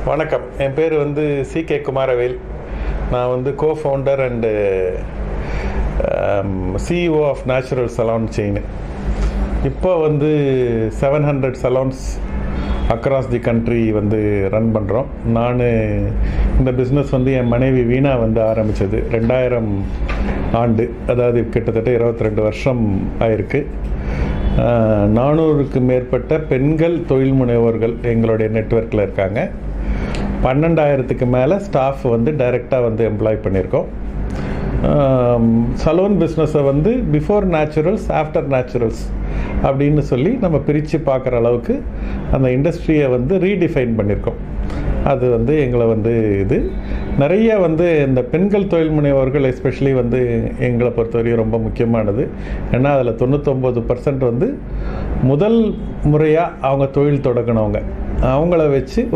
வணக்கம். என் பேர் சி.கே. குமாரவேல். நான் cofounder and CEO of natural salon chain. இப்போ 700 salons across the country run பண்ணுறோம். நான் இந்த பிஸ்னஸ் என் மனைவி வீணா ஆரம்பித்தது 2000 ஆண்டு, அதாவது கிட்டத்தட்ட 22 வருஷம் ஆயிருக்கு. 400க்கு மேற்பட்ட பெண்கள் தொழில் முனைவோர்கள் எங்களுடைய நெட்வொர்க்கில் இருக்காங்க. 12,000க்கு மேலே ஸ்டாஃப் டைரெக்டாக எம்ப்ளாய் பண்ணியிருக்கோம். சலூன் பிஸ்னஸை பிஃபோர் நேச்சுரல்ஸ், ஆஃப்டர் நேச்சுரல்ஸ் அப்படின்னு சொல்லி நம்ம பிரித்து பார்க்குற அளவுக்கு அந்த இண்டஸ்ட்ரியை ரீடிஃபைன் பண்ணியிருக்கோம். அது எங்களை இது நிறைய இந்த பெண்கள் தொழில் முனைவோர்கள் எஸ்பெஷலி எங்களை பொறுத்தவரையும் ரொம்ப முக்கியமானது. ஏன்னா அதில் 99% முதல் முறையாக அவங்க தொழில் தொடங்கினவங்க. அவங்கள வச்சு ஒரு